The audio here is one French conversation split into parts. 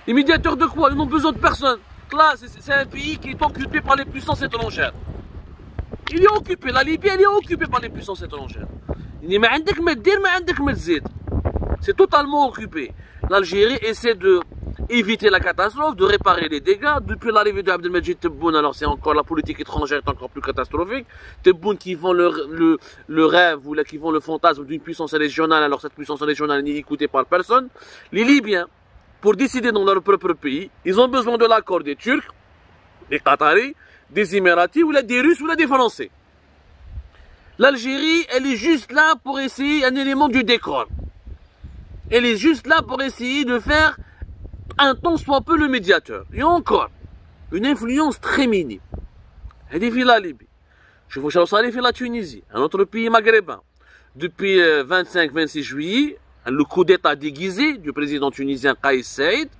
Les médiateurs de quoi? Ils n'ont besoin de personne. Là, c'est un pays qui est occupé par les puissances étrangères. Il est occupé, la Libye, elle est occupée par les puissances étrangères. C'est totalement occupé. L'Algérie essaie de éviter la catastrophe, de réparer les dégâts. Depuis l'arrivée de Abdelmajid Tebboune, alors c'est encore la politique étrangère est encore plus catastrophique. Tebboune qui vend le rêve ou là, qui vend le fantasme d'une puissance régionale, alors cette puissance régionale n'est écoutée par personne. Les Libyens, pour décider dans leur propre pays, ils ont besoin de l'accord des Turcs, des Qataris, des Émiratis, ou là, des Russes, ou là, des Français. L'Algérie, elle est juste là pour essayer un élément du décor. Elle est juste là pour essayer de faire un tant soit peu le médiateur. Et encore, une influence très minime. Elle est la Libye. Je vous salue la Tunisie, un autre pays maghrébin. Depuis 25-26 juillet, le coup d'état déguisé du président tunisien Kais Saïd,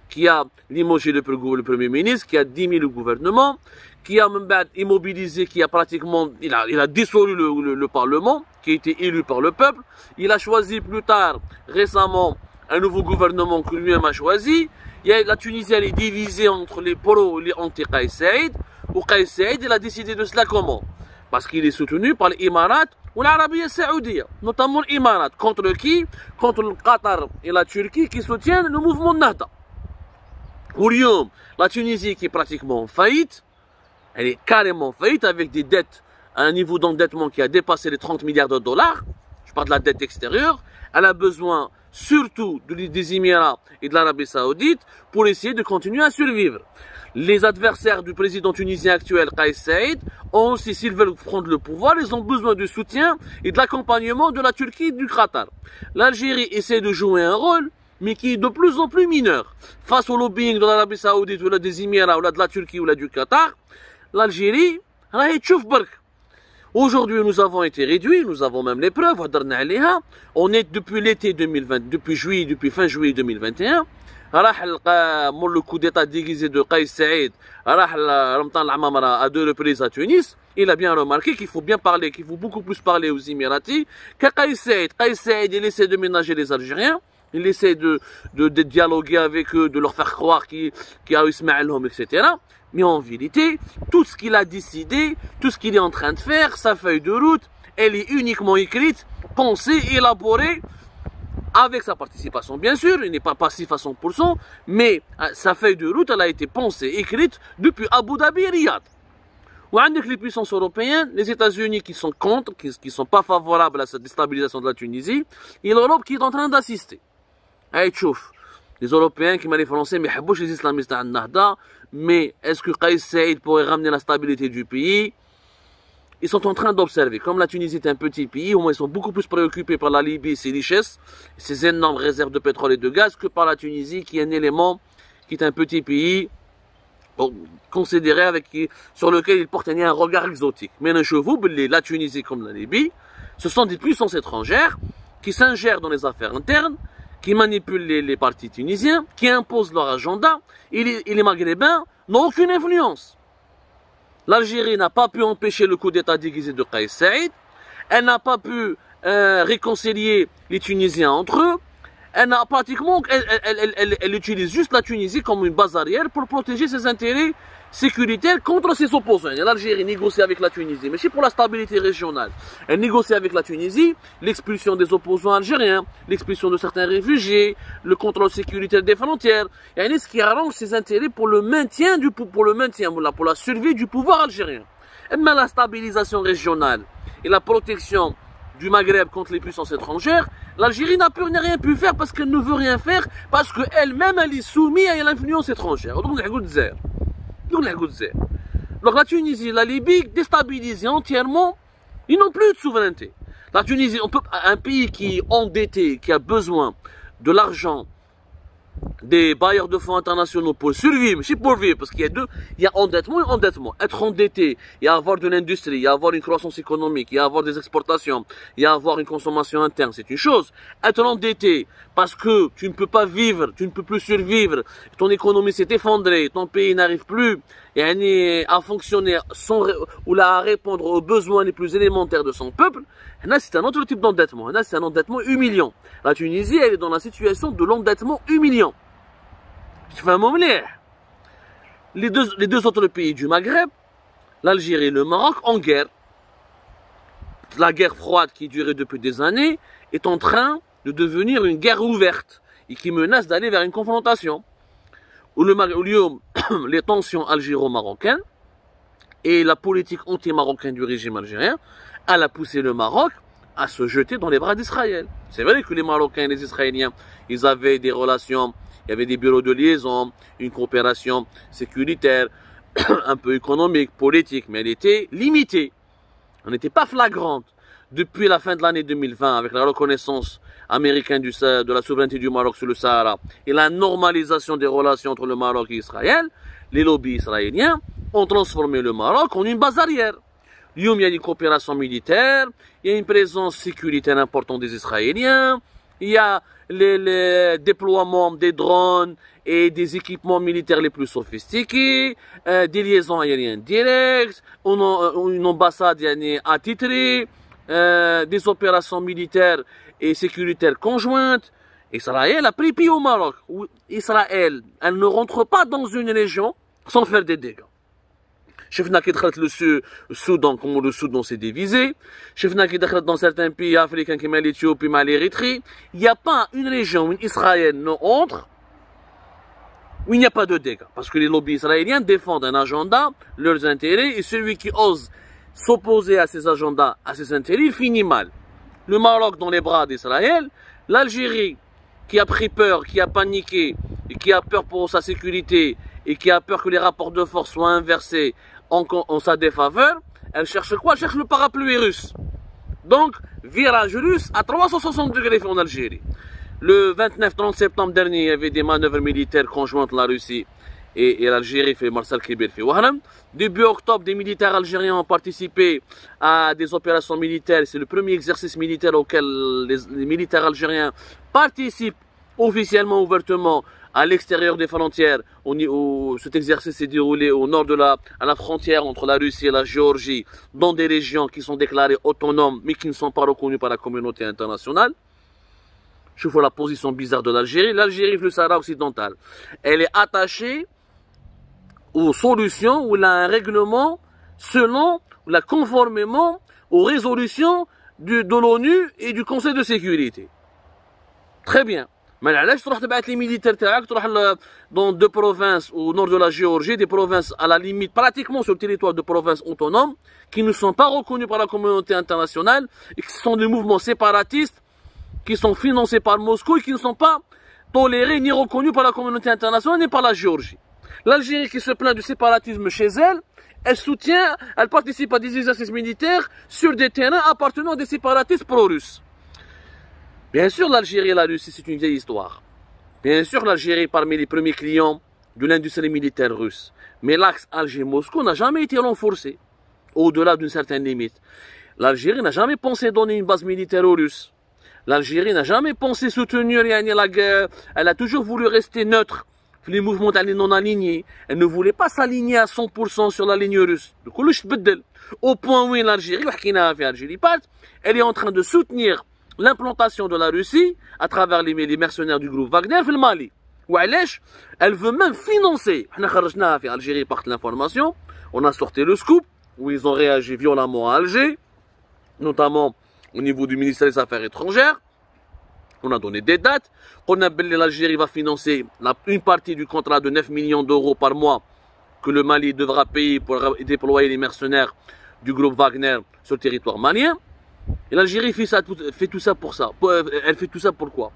qui a limogé le premier ministre, qui a démis le gouvernement, qui a même immobilisé, qui a pratiquement, il a dissolu le parlement, qui a été élu par le peuple. Il a choisi plus tard, récemment, un nouveau gouvernement que lui-même a choisi. La Tunisie elle est divisée entre les pro et les anti-Kais Saïd. Ou Kais Saïd, il a décidé de cela comment? Parce qu'il est soutenu par les Émirats ou l'Arabie Saoudite, notamment les Émirats. Contre qui? Contre le Qatar et la Turquie qui soutiennent le mouvement Nahda. Ourium, la Tunisie qui est pratiquement en faillite, elle est carrément en faillite avec des dettes à un niveau d'endettement qui a dépassé les 30 milliards de dollars. Je parle de la dette extérieure. Elle a besoin surtout des Émirats et de l'Arabie Saoudite pour essayer de continuer à survivre. Les adversaires du président tunisien actuel, Kais Saïd, ont aussi, s'ils veulent prendre le pouvoir, ils ont besoin de soutien et de l'accompagnement de la Turquie et du Qatar. L'Algérie essaie de jouer un rôle, mais qui est de plus en plus mineur. Face au lobbying de l'Arabie Saoudite ou des Émirats ou de la Turquie ou du Qatar, l'Algérie, aujourd'hui, nous avons été réduits, nous avons même les preuves, on est depuis l'été 2020, depuis fin juillet 2021, le coup d'état déguisé de Kais Saïd, à 2 reprises à Tunis, il a bien remarqué qu'il faut bien parler, qu'il faut beaucoup plus parler aux Émiratis qu'à Kais Saïd. Kais Saïd, il essaie de ménager les Algériens, il essaie de dialoguer avec eux, de leur faire croire qu'il y a Ismaël Hom, etc. Mais en vérité, tout ce qu'il a décidé, tout ce qu'il est en train de faire, sa feuille de route, elle est uniquement écrite, pensée, élaborée, avec sa participation, bien sûr, il n'est pas passif à 100%, mais sa feuille de route, elle a été pensée, écrite depuis Abu Dhabi et Riyad. Ou avec les puissances européennes, les États-Unis qui sont contre, qui ne sont pas favorables à cette déstabilisation de la Tunisie, et l'Europe qui est en train d'assister. Allez, tchouf. Les Européens qui m'ont les Français, mais les islamistes à Nahda, mais est-ce que Kais Saïd pourrait ramener la stabilité du pays? Ils sont en train d'observer. Comme la Tunisie est un petit pays, au moins ils sont beaucoup plus préoccupés par la Libye et ses richesses, ses énormes réserves de pétrole et de gaz, que par la Tunisie qui est un élément, qui est un petit pays, considéré sur lequel ils portent un regard exotique. Mais la Tunisie comme la Libye, ce sont des puissances étrangères qui s'ingèrent dans les affaires internes, qui manipulent les partis tunisiens, qui imposent leur agenda, et les Maghrébins n'ont aucune influence. L'Algérie n'a pas pu empêcher le coup d'état déguisé de Kais Saïd, elle n'a pas pu réconcilier les Tunisiens entre eux, elle utilise juste la Tunisie comme une base arrière pour protéger ses intérêts sécuritaires contre ses opposants. L'Algérie négocie avec la Tunisie, mais c'est pour la stabilité régionale. Elle négocie avec la Tunisie l'expulsion des opposants algériens, l'expulsion de certains réfugiés, le contrôle sécuritaire des frontières. Et ce qui arrange ses intérêts pour le maintien pour la survie du pouvoir algérien. Mais la stabilisation régionale et la protection du Maghreb contre les puissances étrangères, l'Algérie n'a plus rien pu faire parce qu'elle ne veut rien faire, parce qu'elle-même elle est soumise à l'influence étrangère. Donc la Tunisie, la Libye, déstabilisée entièrement, ils n'ont plus de souveraineté. La Tunisie, un pays qui est endetté, qui a besoin de l'argent des bailleurs de fonds internationaux pour survivre, c'est pour vivre, parce qu'il y a endettement et endettement. Être endetté, et avoir de l'industrie, et avoir une croissance économique, et avoir des exportations, et avoir une consommation interne, c'est une chose. Être endetté parce que tu ne peux pas vivre, tu ne peux plus survivre, ton économie s'est effondrée, ton pays n'arrive plus à fonctionner ou à répondre aux besoins les plus élémentaires de son peuple, c'est un autre type d'endettement. C'est un endettement humiliant. La Tunisie, elle est dans la situation de l'endettement humiliant. Les deux autres pays du Maghreb, l'Algérie et le Maroc, en guerre. La guerre froide qui durait depuis des années est en train de devenir une guerre ouverte et qui menace d'aller vers une confrontation. Où les tensions algéro-marocaines et la politique anti-marocaine du régime algérien, elle a poussé le Maroc à se jeter dans les bras d'Israël. C'est vrai que les Marocains et les Israéliens, ils avaient des relations, il y avait des bureaux de liaison, une coopération sécuritaire, un peu économique, politique, mais elle était limitée. Elle n'était pas flagrante. Depuis la fin de l'année 2020, avec la reconnaissance américaine de la souveraineté du Maroc sur le Sahara et la normalisation des relations entre le Maroc et Israël, les lobbies israéliens ont transformé le Maroc en une base arrière. Il y a une coopération militaire, il y a une présence sécuritaire importante des Israéliens, il y a les déploiements des drones et des équipements militaires les plus sophistiqués, des liaisons aériennes directes, une ambassade attitrée, des opérations militaires et sécuritaires conjointes. Israël a pris pied au Maroc. Israël, elle ne rentre pas dans une région sans faire des dégâts. شفنا كي دخلت السودان comment le Soudan s'est divisé. شفنا كي دخلت dans certains pays africains comme l'Éthiopie, mais l'Érythrée. Il n'y a pas une région où Israël ne entre où il n'y a pas de dégâts. Parce que les lobbies israéliens défendent un agenda, leurs intérêts, et celui qui ose s'opposer à ces agendas, à ces intérêts, finit mal. Le Maroc dans les bras d'Israël, l'Algérie qui a pris peur, qui a paniqué, et qui a peur pour sa sécurité, et qui a peur que les rapports de force soient inversés en sa défaveur, elle cherche quoi? Elle cherche le parapluie russe. Donc, virage russe à 360 degrés en Algérie. Le 29-30 septembre dernier, il y avait des manœuvres militaires conjointes la Russie et l'Algérie, fait Marsal Kibir, fait Wahram. Début octobre, des militaires algériens ont participé à des opérations militaires. C'est le premier exercice militaire auquel les militaires algériens participent officiellement, ouvertement, à l'extérieur des frontières. Cet exercice s'est déroulé au nord à la frontière entre la Russie et la Géorgie, dans des régions qui sont déclarées autonomes, mais qui ne sont pas reconnues par la communauté internationale. Je vois la position bizarre de l'Algérie. L'Algérie, le Sahara occidental, elle est attachée aux solutions où il a un règlement conformément aux résolutions de l'ONU et du Conseil de sécurité. Très bien. Mais علاش تروح تبعت les militaires تاعك تروح dans deux provinces au nord de la Géorgie, des provinces à la limite pratiquement sur le territoire de provinces autonomes qui ne sont pas reconnues par la communauté internationale et qui sont des mouvements séparatistes qui sont financés par Moscou et qui ne sont pas tolérés ni reconnus par la communauté internationale ni par la Géorgie. L'Algérie qui se plaint du séparatisme chez elle, elle participe à des exercices militaires sur des terrains appartenant à des séparatistes pro-russes. Bien sûr, l'Algérie et la Russie, c'est une vieille histoire. Bien sûr, l'Algérie parmi les premiers clients de l'industrie militaire russe. Mais l'axe Alger-Moscou n'a jamais été renforcé, au-delà d'une certaine limite. L'Algérie n'a jamais pensé donner une base militaire aux Russes. L'Algérie n'a jamais pensé soutenir la guerre. Elle a toujours voulu rester neutre. Les mouvements non alignés. Elle ne voulait pas s'aligner à 100% sur la ligne russe. Au point où l'Algérie, elle est en train de soutenir l'implantation de la Russie à travers les mercenaires du groupe Wagner في Mali. Elle veut même financer. Algérie par l'information. On a sorti le scoop où ils ont réagi violemment à Alger, notamment au niveau du ministère des Affaires étrangères. On a donné des dates. L'Algérie va financer une partie du contrat de 9 millions d'euros par mois que le Mali devra payer pour déployer les mercenaires du groupe Wagner sur le territoire malien. Et l'Algérie fait tout ça pour ça. Elle fait tout ça pourquoi?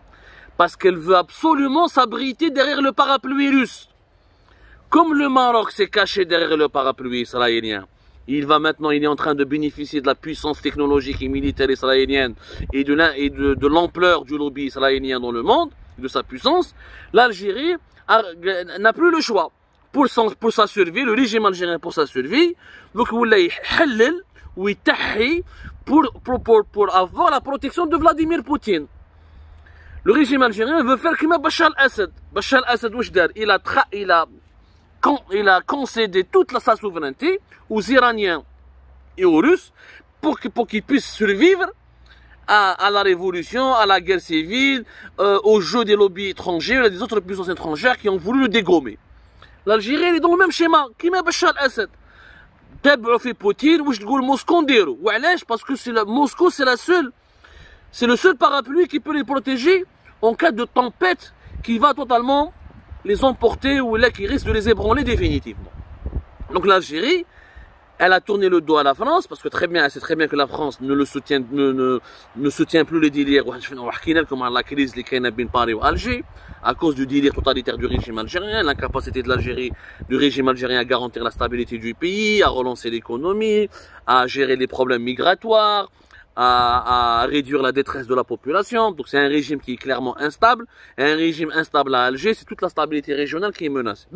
Parce qu'elle veut absolument s'abriter derrière le parapluie russe. Comme le Maroc s'est caché derrière le parapluie israélien, il est en train de bénéficier de la puissance technologique et militaire israélienne et de l'ampleur du lobby israélien dans le monde, de sa puissance. L'Algérie n'a plus le choix. Pour sa survie, le régime algérien pour sa survie, donc pour avoir la protection de Vladimir Poutine. Le régime algérien veut faire comme Bachar al-Assad. Bachar al-Assad, il a concédé toute sa souveraineté aux Iraniens et aux Russes pour qu'ils puissent survivre à la révolution, à la guerre civile, au jeu des lobbies étrangers, des autres puissances étrangères qui ont voulu le dégommer. L'Algérie est dans le même schéma, qui m'a Bachar al-Assad. تابعوا في بوتين واش تقول موسكو نديرو وعلاش باسكو موسكو c'est le seul parapluie qui peut les protéger en cas de tempête qui va totalement les emporter ou là qui risque de les ébranler définitivement. Donc l'Algérie, elle a tourné le dos à la France parce que c'est très bien que la France ne soutient plus les délires comme la crise de Paris ou Alger à cause du délire totalitaire du régime algérien, l'incapacité de l'Algérie, du régime algérien à garantir la stabilité du pays, à relancer l'économie, à gérer les problèmes migratoires, à réduire la détresse de la population. Donc c'est un régime qui est clairement instable. Et un régime instable à Alger, c'est toute la stabilité régionale qui est menacée.